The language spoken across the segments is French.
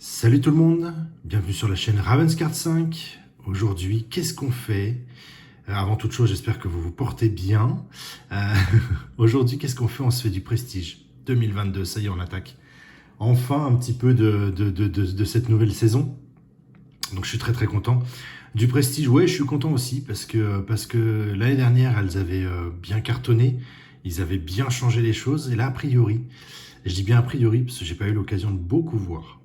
Salut tout le monde, bienvenue sur la chaîne Ravenscard 5. Aujourd'hui, qu'est-ce qu'on fait? Avant toute chose, j'espère que vous vous portez bien. Euh, Aujourd'hui, qu'est-ce qu'on fait? On se fait du prestige. 2022, ça y est, on attaque. Enfin, un petit peu de cette nouvelle saison. Donc je suis très très content. Du prestige, ouais, je suis content aussi parce que l'année dernière, elles avaient bien cartonné. Ils avaient bien changé les choses. Et là, a priori, je dis bien a priori parce que j'ai pas eu l'occasion de beaucoup voir.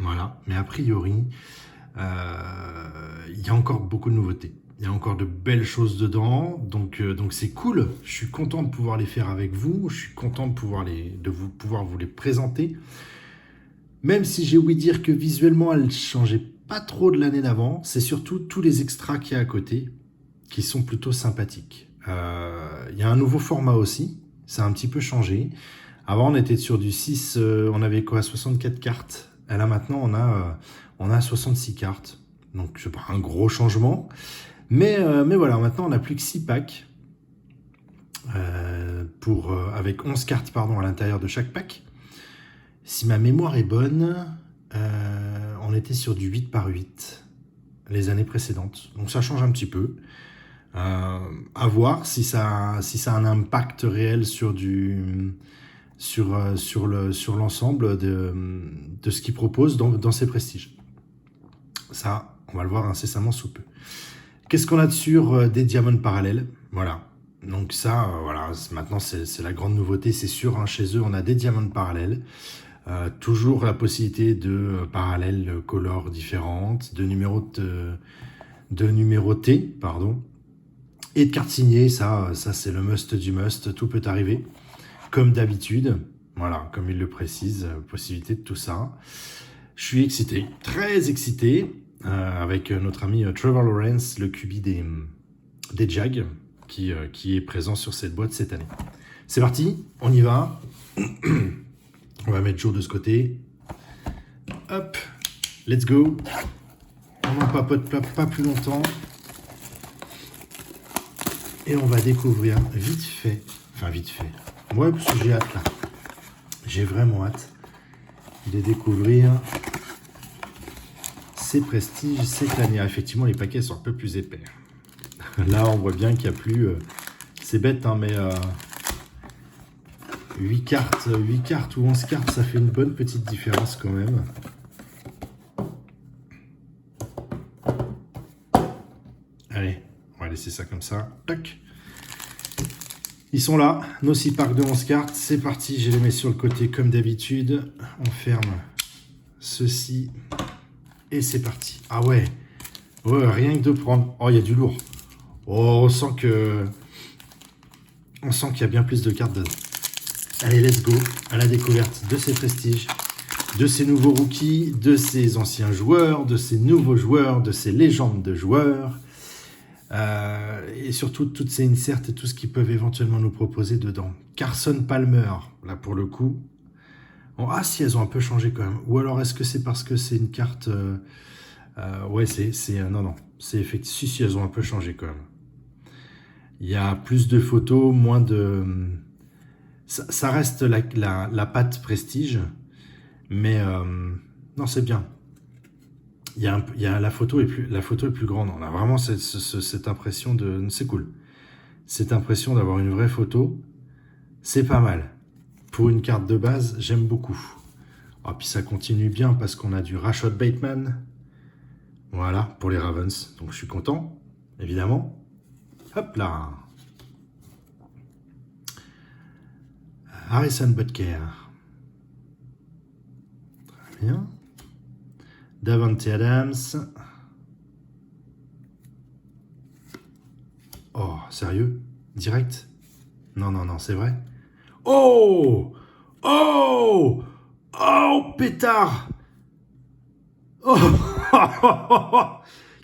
Voilà, mais a priori, il y a encore beaucoup de nouveautés. Il y a encore de belles choses dedans, donc c'est cool. Je suis content de pouvoir les faire avec vous. Je suis content de pouvoir vous les présenter. Même si j'ai ouï dire que visuellement, elles ne changeaient pas trop de l'année d'avant, c'est surtout tous les extras qu'il y a à côté qui sont plutôt sympathiques. Il y a un nouveau format aussi, ça a un petit peu changé. Avant, on était sur du 6, on avait quoi, 64 cartes. Et là, maintenant, on a 66 cartes. Donc, c'est pas un gros changement. Mais voilà, maintenant, on n'a plus que 6 packs. Avec 11 cartes pardon, à l'intérieur de chaque pack. Si ma mémoire est bonne, on était sur du 8 par 8 les années précédentes. Donc, ça change un petit peu. À voir si ça a un impact réel sur l'ensemble de ce qu'ils proposent dans ces prestiges. Ça, on va le voir incessamment sous peu. Qu'est-ce qu'on a sur des diamants parallèles? Voilà. Donc ça, voilà, maintenant c'est la grande nouveauté, c'est sûr. Hein, chez eux, on a des diamants parallèles. Toujours la possibilité de parallèles colors différentes, de numérotés, pardon. Et de cartes signées, ça c'est le must du must, tout peut arriver. Comme d'habitude, voilà, comme il le précise, possibilité de tout ça. Je suis excité, très excité, avec notre ami Trevor Lawrence, le QB des Jags, qui est présent sur cette boîte cette année. C'est parti, on y va. On va mettre Joe de ce côté. Hop, let's go. On n'en papote pas plus longtemps. Et on va découvrir vite fait. Ouais, parce que j'ai hâte là. J'ai vraiment hâte de découvrir ces prestiges cette année. Effectivement, les paquets sont un peu plus épais. Là, on voit bien qu'il n'y a plus... c'est bête, hein, mais 8 cartes ou 11 cartes, ça fait une bonne petite différence quand même. Allez, on va laisser ça comme ça. Tac. Ils sont là, nos 6 packs de 11 cartes. C'est parti, je les mets sur le côté comme d'habitude. On ferme ceci. Et c'est parti. Ah ouais. Ouais, rien que de prendre. Oh, il y a du lourd. Oh, on sent qu'il y a bien plus de cartes dedans. Allez, let's go à la découverte de ces prestiges, de ces nouveaux rookies, de ces anciens joueurs, de ces nouveaux joueurs, de ces légendes de joueurs. Et surtout toutes ces inserts et tout ce qu'ils peuvent éventuellement nous proposer dedans. Carson Palmer, là pour le coup. Oh, ah si, elles ont un peu changé quand même. Ou alors est-ce que c'est parce que c'est une carte... ouais, non, c'est effectivement... Si, elles ont un peu changé quand même. Il y a plus de photos, moins de... Ça reste la patte prestige, mais non, c'est bien. La photo est plus grande. On a vraiment cette impression de... C'est cool. Cette impression d'avoir une vraie photo, c'est pas mal. Pour une carte de base, j'aime beaucoup. Ah, puis ça continue bien parce qu'on a du Rashad Bateman. Voilà, pour les Ravens. Donc je suis content, évidemment. Hop là. Harrison Butker. Très bien. Davante Adams. Oh, sérieux? Direct? Non, c'est vrai? Oh! Oh! Oh, pétard! Oh!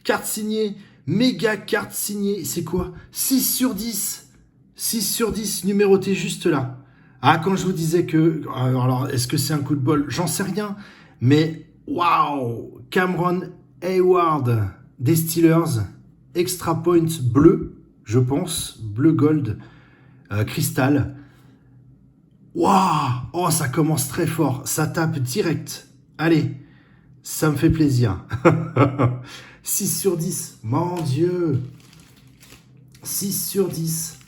Carte signée. Méga carte signée. C'est quoi? 6 sur 10. 6 sur 10 numéroté juste là. Ah, quand je vous disais que... Alors, est-ce que c'est un coup de bol? J'en sais rien. Mais, waouh! Cameron Hayward des Steelers. Extra point bleu, je pense. Bleu gold. Cristal. Waouh! Oh, ça commence très fort. Ça tape direct. Allez. Ça me fait plaisir. 6 sur 10. Mon Dieu. 6 sur 10.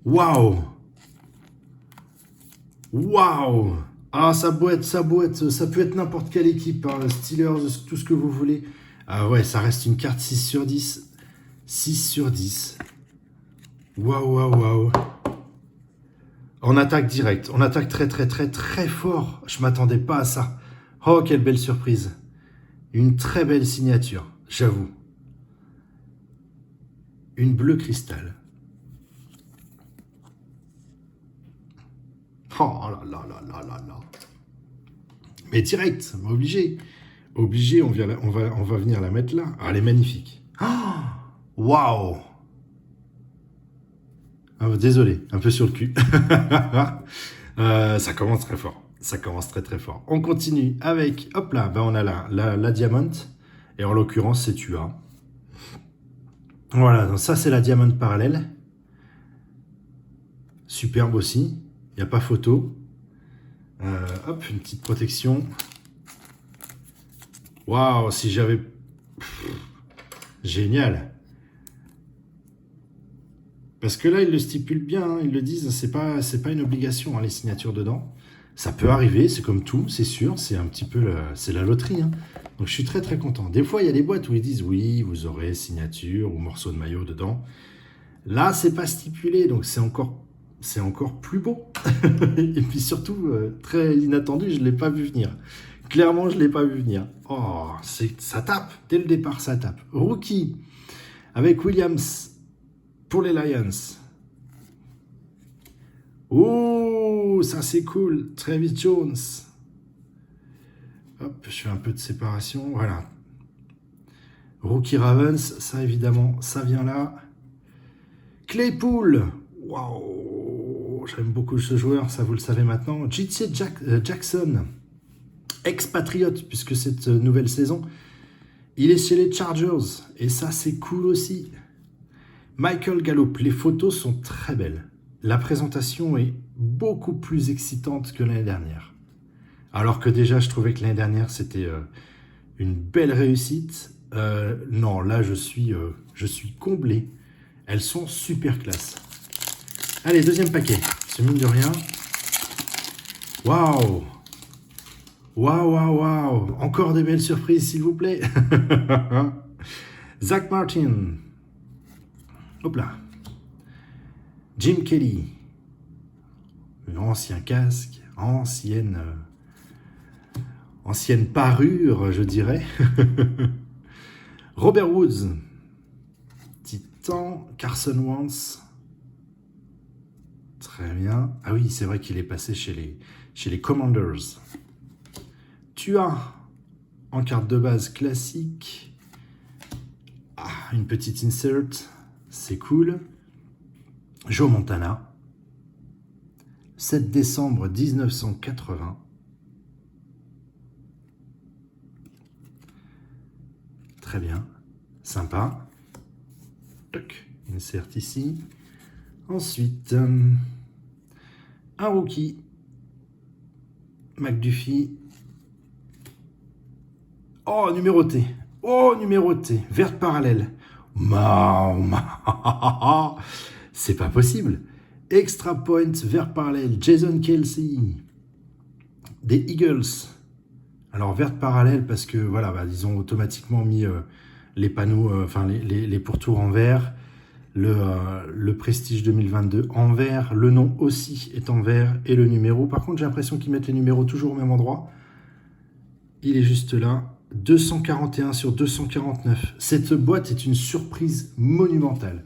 Waouh. Waouh. Ah, ça peut être n'importe quelle équipe, hein, Steelers, tout ce que vous voulez. Ah ouais, ça reste une carte 6 sur 10. 6 sur 10. Waouh, waouh, waouh. On attaque direct. On attaque très, très, très, très fort. Je m'attendais pas à ça. Oh, quelle belle surprise. Une très belle signature, j'avoue. Une bleue cristal. Oh là là là là là là. Mais direct, obligé. Obligé, on va venir la mettre là. Ah, elle est magnifique. Waouh. Oh, désolé, un peu sur le cul. Ça commence très fort. Ça commence très très fort. On continue avec, hop là, ben on a la Diamond. Et en l'occurrence, c'est Tua. Voilà, donc ça c'est la Diamond parallèle. Superbe aussi. Il n'y a pas photo. Hop, une petite protection. Waouh, si j'avais... Génial. Parce que là, ils le stipulent bien, hein, ils le disent, c'est pas une obligation, hein, les signatures dedans. Ça peut arriver, c'est comme tout, c'est sûr, c'est un petit peu, c'est la loterie. Hein. Donc je suis très très content. Des fois, il y a des boîtes où ils disent, oui, vous aurez signature ou morceau de maillot dedans. Là, c'est pas stipulé, donc c'est encore plus beau. Et puis surtout, très inattendu, je ne l'ai pas vu venir. Clairement, je ne l'ai pas vu venir. Oh, ça tape, dès le départ, ça tape. Rookie, avec Williams. Pour les Lions. Oh, ça c'est cool. Travis Jones. Hop, je fais un peu de séparation. Voilà. Rookie Ravens, ça évidemment, ça vient là. Claypool. Waouh, j'aime beaucoup ce joueur, ça vous le savez maintenant. J.C. Jackson, expatriote, puisque cette nouvelle saison, il est chez les Chargers. Et ça c'est cool aussi. Michael Gallup, les photos sont très belles. La présentation est beaucoup plus excitante que l'année dernière. Alors que déjà, je trouvais que l'année dernière, c'était une belle réussite. Non, là, je suis comblé. Elles sont super classe. Allez, deuxième paquet. C'est mine de rien. Waouh! Waouh, waouh, waouh! Encore des belles surprises, s'il vous plaît. Zach Martin. Hop là. Jim Kelly. Ancien casque, ancienne parure, je dirais. Robert Woods. Titan. Carson Wentz. Très bien. Ah oui, c'est vrai qu'il est passé chez les Commanders. Tua. En carte de base classique. Ah, une petite insert. C'est cool. Joe Montana. 7 décembre 1980. Très bien. Sympa. Toc. Insert ici. Ensuite, un rookie. McDuffie. Oh, numéroté. Oh, numéroté. Verte parallèle. C'est pas possible. Extra point, vert parallèle, Jason Kelsey. Des Eagles. Alors, verte parallèle parce que, voilà, bah, ils ont automatiquement mis les panneaux, enfin, les pourtours en vert. Le Prestige 2022 en vert. Le nom aussi est en vert. Et le numéro. Par contre, j'ai l'impression qu'ils mettent les numéros toujours au même endroit. Il est juste là. 241 sur 249. Cette boîte est une surprise monumentale.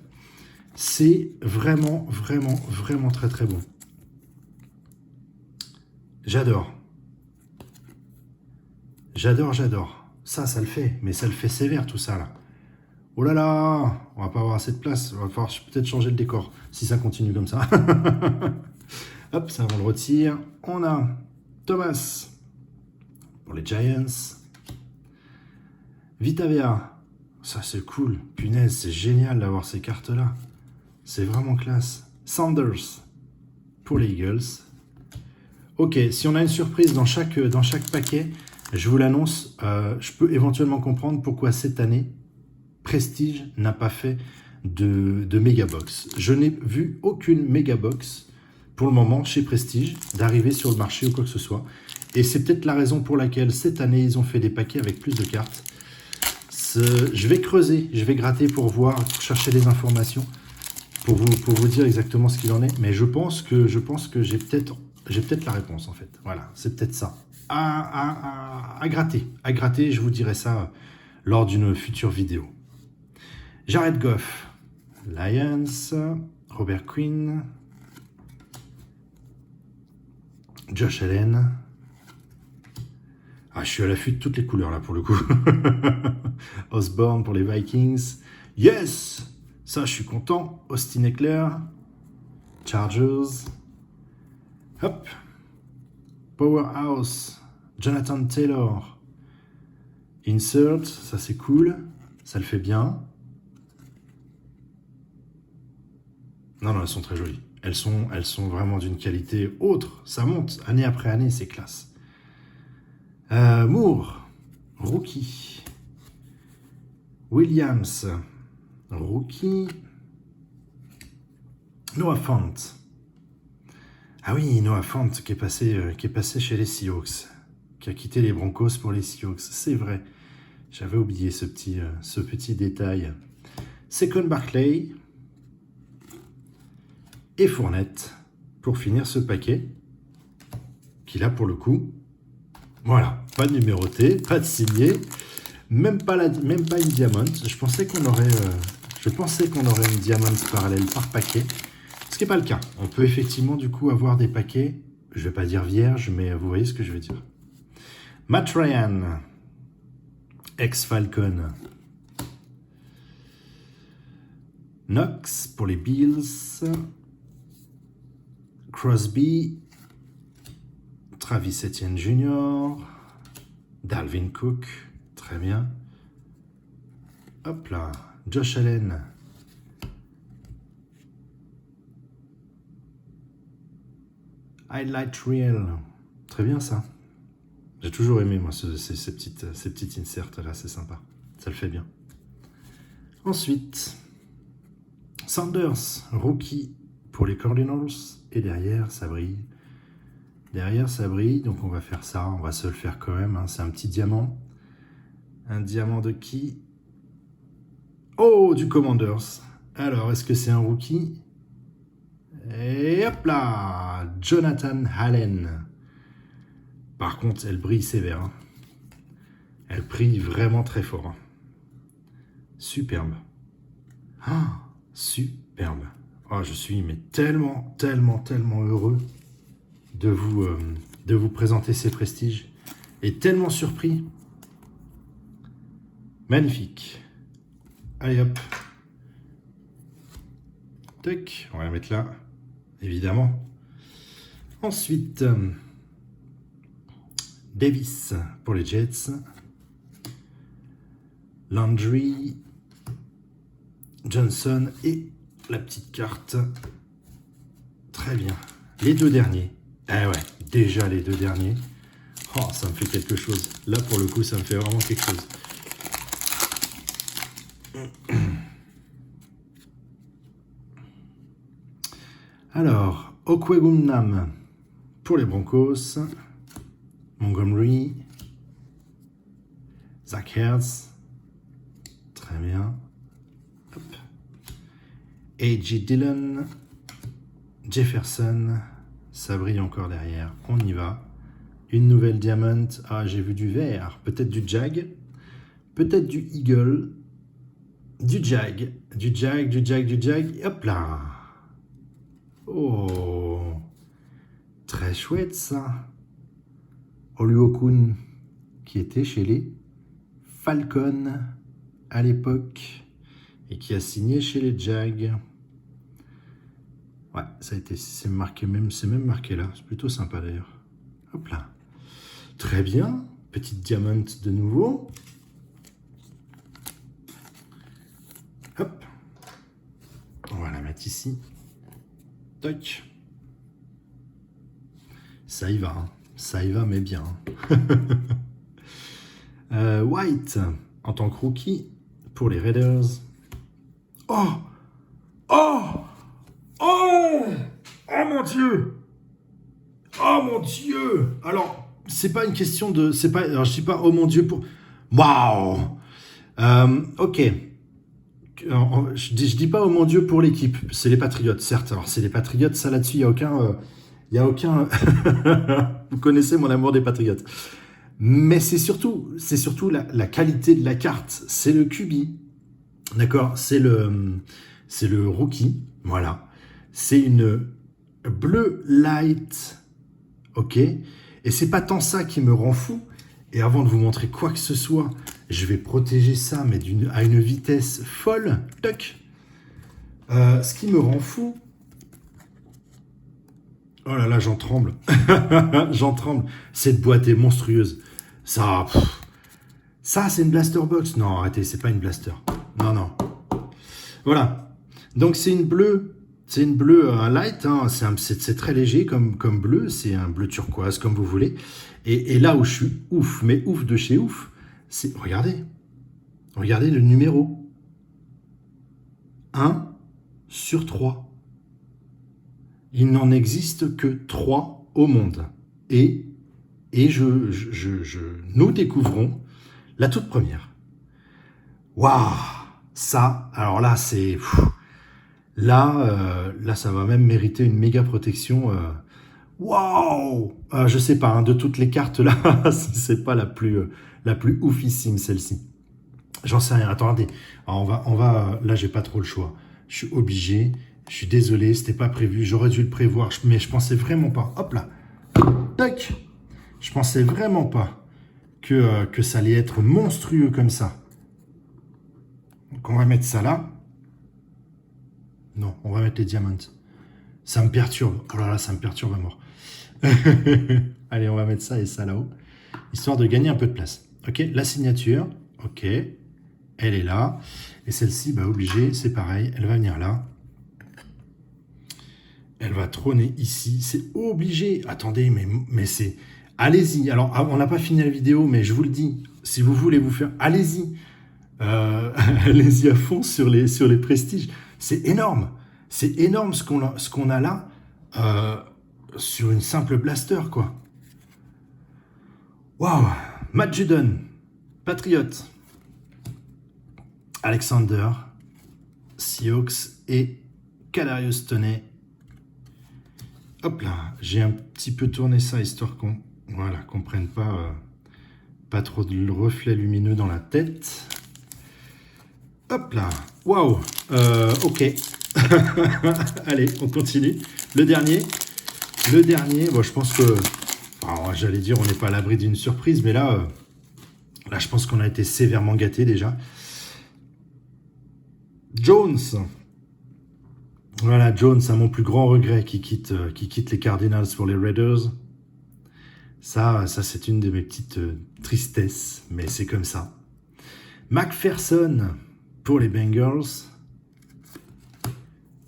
C'est vraiment, vraiment, vraiment très, très bon. J'adore. J'adore, j'adore. Ça le fait. Mais ça le fait sévère, tout ça, là. Oh là là, on va pas avoir assez de place. On va falloir peut-être changer le décor, si ça continue comme ça. Hop, ça, on le retire. On a Thomas pour les Giants. Vitavea, ça c'est cool. Punaise, c'est génial d'avoir ces cartes-là. C'est vraiment classe. Sanders pour les Eagles. Ok, si on a une surprise dans chaque paquet, je vous l'annonce, je peux éventuellement comprendre pourquoi cette année, Prestige n'a pas fait de méga-box. Je n'ai vu aucune méga-box pour le moment chez Prestige d'arriver sur le marché ou quoi que ce soit. Et c'est peut-être la raison pour laquelle cette année, ils ont fait des paquets avec plus de cartes. Je vais creuser, je vais gratter pour voir, pour chercher des informations, pour vous dire exactement ce qu'il en est. Mais je pense que j'ai peut-être la réponse en fait. Voilà, c'est peut-être ça. À gratter, je vous dirai ça lors d'une future vidéo. Jared Goff, Lions, Robert Quinn, Josh Allen. Ah, je suis à l'affût de toutes les couleurs là pour le coup. Osborne pour les Vikings. Yes! Ça, je suis content. Austin Eckler. Chargers. Hop. Powerhouse. Jonathan Taylor. Insert. Ça, c'est cool. Ça le fait bien. Non, elles sont très jolies. Elles sont vraiment d'une qualité autre. Ça monte. Année après année, c'est classe. Moore. Rookie. Williams. Rookie. Noah Fant. Ah oui, Noah Fant qui est passé chez les Seahawks, qui a quitté les Broncos pour les Seahawks. C'est vrai, j'avais oublié ce petit détail. Saquon Barkley et Fournette pour finir ce paquet, qui là pour le coup, voilà, pas de numéroté, pas de signé, même pas une diamant. Je pensais qu'on aurait une diamant parallèle par paquet. Ce qui n'est pas le cas. On peut effectivement du coup avoir des paquets, je ne vais pas dire vierges, mais vous voyez ce que je veux dire. Matt Ryan, ex-Falcon. Knox pour les Bills. Crosby. Travis Etienne Jr. Dalvin Cook. Très bien. Hop là. Josh Allen. Highlight Reel. Très bien ça. J'ai toujours aimé moi ces petites inserts là, c'est sympa. Ça le fait bien. Ensuite, Sanders, rookie pour les Cardinals. Et derrière, ça brille. Donc on va faire ça. On va se le faire quand même. Hein. C'est un petit diamant. Un diamant de qui? Oh, du Commanders. Alors, est-ce que c'est un rookie? Et hop là, Jonathan Allen. Par contre, elle brille sévère. Hein. Elle brille vraiment très fort. Hein. Superbe. Ah, superbe. Oh, je suis mais tellement heureux de vous présenter ces prestiges. Et tellement surpris. Magnifique. Allez hop. Tac, on va la mettre là. Évidemment. Ensuite, Davis pour les Jets. Landry. Johnson et la petite carte. Très bien. Les deux derniers. Eh ouais, déjà les deux derniers. Oh, ça me fait quelque chose. Là, pour le coup, ça me fait vraiment quelque chose. Alors, Okwegumnam pour les Broncos. Montgomery. Zach Ertz. Très bien. Hop. A.J. Dillon. Jefferson. Ça brille encore derrière. On y va. Une nouvelle diamant. Ah, j'ai vu du vert. Peut-être du jag. Peut-être du eagle. Du jag. Du jag. Hop là. Oh. Très chouette ça. Oluokun, qui était chez les Falcons à l'époque et qui a signé chez les Jags. Ouais, ça a été, c'est même marqué là. C'est plutôt sympa d'ailleurs. Hop là. Très bien. Petite diamant de nouveau. Hop. On va la mettre ici. Toc. Ça y va, hein. Ça y va, mais bien. White, en tant que rookie, pour les Raiders. Oh! Oh! Oh! Oh mon Dieu! Oh mon Dieu! Alors, c'est pas une question de... C'est pas, alors, je dis pas, oh mon Dieu, pour... Waouh! Ok. Je dis pas, oh mon Dieu, pour l'équipe. C'est les Patriots, certes. Alors, c'est les Patriots, ça là-dessus, il n'y a aucun... y a aucun... Vous connaissez mon amour des Patriots. Mais c'est surtout la qualité de la carte. C'est le QB. D'accord? C'est le rookie. Voilà. C'est une bleu light. Ok? Et c'est pas tant ça qui me rend fou. Et avant de vous montrer quoi que ce soit, je vais protéger ça, mais à une vitesse folle. Toc. Ce qui me rend fou... Oh là là, j'en tremble. J'en tremble. Cette boîte est monstrueuse. Ça, c'est une blaster box. Non, arrêtez, c'est pas une blaster. Non, non. Voilà. Donc c'est une bleue. C'est une bleue light. Hein. C'est très léger comme bleu. C'est un bleu turquoise, comme vous voulez. Et là où je suis ouf, mais ouf de chez ouf, c'est... Regardez. Regardez le numéro. 1/3. Il n'en existe que 3 au monde. Et nous découvrons la toute première. Waouh! Ça, alors là, c'est... Là, ça va même mériter une méga protection. Waouh! Je sais pas, hein, de toutes les cartes là, c'est pas la plus oufissime celle-ci. J'en sais rien. Attendez, alors on va. Là, j'ai pas trop le choix. Je suis obligé. Je suis désolé, c'était pas prévu. J'aurais dû le prévoir, mais je pensais vraiment pas. Hop là, tac. Je pensais vraiment pas que ça allait être monstrueux comme ça. Donc on va mettre ça là. Non, on va mettre les diamants. Ça me perturbe. Oh là là, ça me perturbe à mort. Allez, on va mettre ça et ça là-haut, histoire de gagner un peu de place. Ok, la signature. Ok, elle est là. Et celle-ci, bah obligé, c'est pareil. Elle va venir là. Elle va trôner ici. C'est obligé. Attendez, mais c'est... Allez-y. Alors, on n'a pas fini la vidéo, mais je vous le dis. Si vous voulez vous faire... Allez-y. Allez-y à fond sur les prestiges. C'est énorme. C'est énorme ce qu'on a là sur une simple blaster, quoi. Waouh. Matt Judon. Patriot. Alexander. Seahawks et Kadarius Toney. Hop là, j'ai un petit peu tourné ça, histoire qu'on prenne pas trop de reflets lumineux dans la tête. Hop là, waouh, ok. Allez, on continue. Le dernier, bon, je pense que, j'allais dire, on n'est pas à l'abri d'une surprise, mais là, je pense qu'on a été sévèrement gâtés déjà. Jones. Voilà, Jones, à mon plus grand regret, qui quitte les Cardinals pour les Raiders. Ça c'est une de mes petites tristesses, mais c'est comme ça. McPherson pour les Bengals.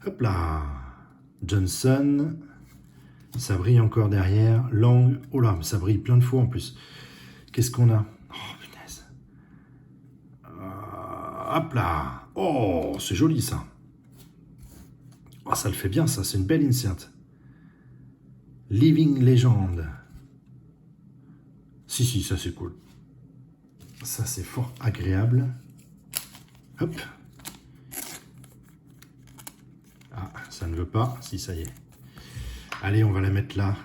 Hop là. Johnson. Ça brille encore derrière. Lang. Oh là, ça brille plein de fois en plus. Qu'est-ce qu'on a? Oh, punaise. Hop là. Oh, c'est joli ça. Oh, ça le fait bien, ça. C'est une belle insert. Living Legend. Si, ça c'est cool. Ça c'est fort agréable. Hop. Ah, ça ne veut pas. Si, ça y est. Allez, on va la mettre là.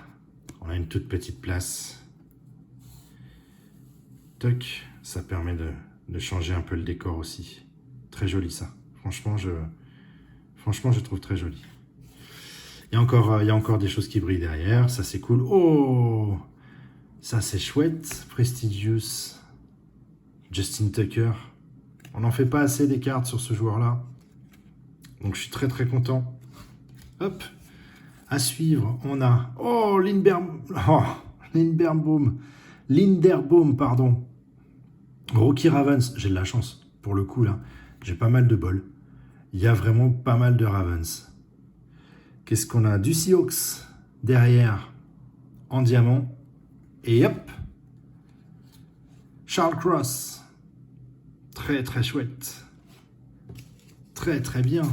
On a une toute petite place. Toc. Ça permet de changer un peu le décor aussi. Très joli ça. Franchement, je trouve très joli. Il y a encore des choses qui brillent derrière. Ça, c'est cool. Oh! Ça, c'est chouette. Prestigious. Justin Tucker. On n'en fait pas assez des cartes sur ce joueur-là. Donc, je suis très, très content. Hop. À suivre, on a... Oh, Linderbaum, pardon. Rocky Ravens. J'ai de la chance, pour le coup, là. J'ai pas mal de bol. Il y a vraiment pas mal de Ravens. Qu'est-ce qu'on a? Du Seahawks derrière. en diamant. Et hop, Charles Cross. Très très chouette. Très très bien.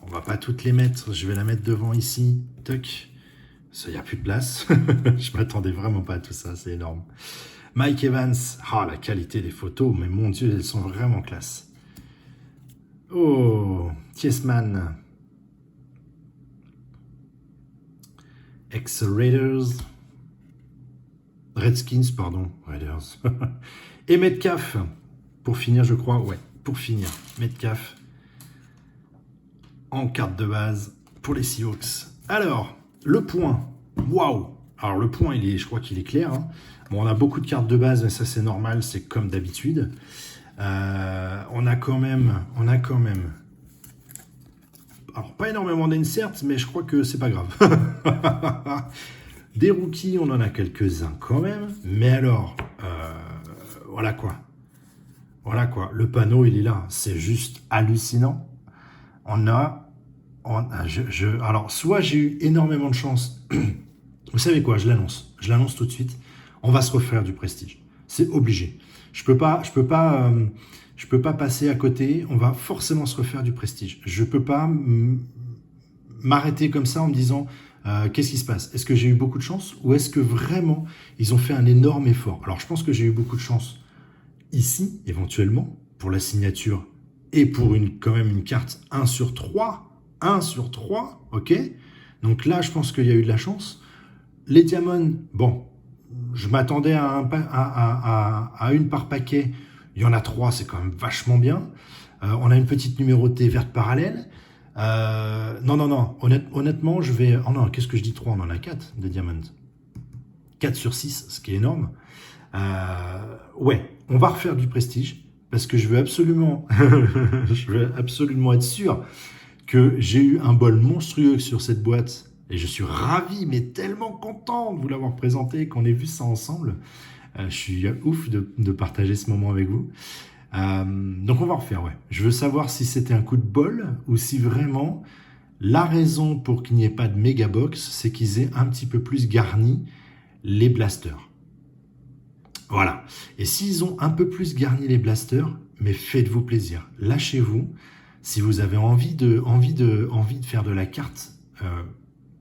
On va pas toutes les mettre. Je vais la mettre devant ici. Toc. Ça, il n'y a plus de place. Je m'attendais vraiment pas à tout ça. C'est énorme. Mike Evans. Ah, la qualité des photos. Mais mon Dieu, elles sont vraiment classe. Oh, Tiesman. Ex-Raiders. Redskins, pardon. Raiders. Et Metcalf. Pour finir, je crois. Ouais, pour finir. Metcalf. En carte de base pour les Seahawks. Alors, le point. Waouh! Alors, le point, je crois qu'il est clair. Hein. Bon, on a beaucoup de cartes de base, mais ça, c'est normal. C'est comme d'habitude. On a quand même... Alors, pas énormément d'inserts, mais je crois que c'est pas grave. Des rookies, on en a quelques-uns quand même. Mais alors, voilà quoi. Voilà quoi. Le panneau, il est là. C'est juste hallucinant. Alors, soit j'ai eu énormément de chance. Vous savez quoi, je l'annonce. Je l'annonce tout de suite. On va se refaire du prestige. C'est obligé. Je peux pas passer à côté. On va forcément se refaire du prestige. Je peux pas m'arrêter comme ça en me disant qu'est-ce qui se passe? Est-ce que j'ai eu beaucoup de chance ou est-ce que vraiment ils ont fait un énorme effort? Alors, je pense que j'ai eu beaucoup de chance ici, éventuellement, pour la signature et pour quand même une carte 1 sur 3. 1 sur 3, ok? Donc là, je pense qu'il y a eu de la chance. Les diamants, bon, je m'attendais à une par paquet. Il y en a 3, c'est quand même vachement bien. On a une petite numérotée verte parallèle. Non. Honnêtement, je vais... Oh non, qu'est-ce que je dis 3? On en a 4 de diamants. 4 sur 6, ce qui est énorme. Ouais, on va refaire du prestige. Parce que je veux absolument être sûr que j'ai eu un bol monstrueux sur cette boîte. Et je suis ravi, mais tellement content de vous l'avoir présenté, qu'on ait vu ça ensemble. Je suis ouf de partager ce moment avec vous. Donc on va refaire, ouais. Je veux savoir si c'était un coup de bol ou si vraiment la raison pour qu'il n'y ait pas de méga box, c'est qu'ils aient un petit peu plus garni les blasters. Voilà. Et s'ils ont un peu plus garni les blasters, mais faites-vous plaisir. Lâchez-vous. Si vous avez envie de faire de la carte,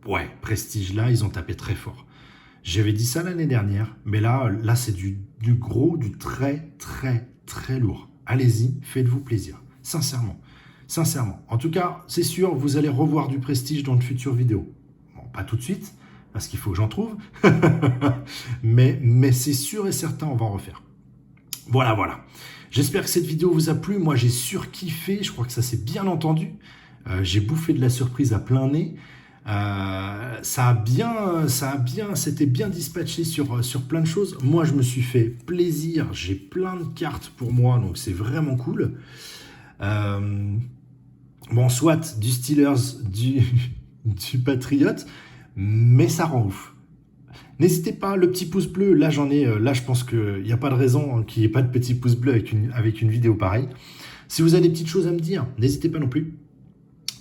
ouais, prestige là, ils ont tapé très fort. J'avais dit ça l'année dernière, mais là c'est du gros, du très, très, très lourd. Allez-y, faites-vous plaisir. Sincèrement. En tout cas, c'est sûr, vous allez revoir du prestige dans de futures vidéos. Bon, pas tout de suite, parce qu'il faut que j'en trouve. mais c'est sûr et certain, on va en refaire. Voilà. J'espère que cette vidéo vous a plu. Moi, j'ai surkiffé. Je crois que ça s'est bien entendu. J'ai bouffé de la surprise à plein nez. C'était bien dispatché sur plein de choses. Moi, je me suis fait plaisir. J'ai plein de cartes pour moi, donc c'est vraiment cool. Bon, soit du Steelers, du Patriot, mais ça rend ouf. N'hésitez pas, le petit pouce bleu, là je pense qu'il n'y a pas de raison qu'il n'y ait pas de petit pouce bleu avec une vidéo pareille. Si vous avez des petites choses à me dire, n'hésitez pas non plus.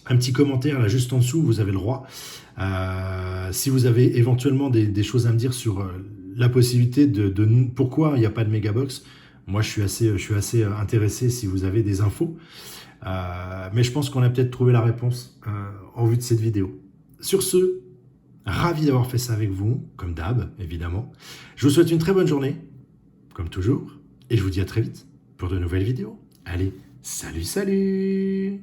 Un petit commentaire là juste en dessous, vous avez le droit. Si vous avez éventuellement des choses à me dire sur la possibilité de pourquoi il n'y a pas de mégabox, moi je suis assez intéressé si vous avez des infos. Mais je pense qu'on a peut-être trouvé la réponse en vue de cette vidéo. Sur ce, ravi d'avoir fait ça avec vous, comme d'hab, évidemment. Je vous souhaite une très bonne journée, comme toujours, et je vous dis à très vite pour de nouvelles vidéos. Allez, salut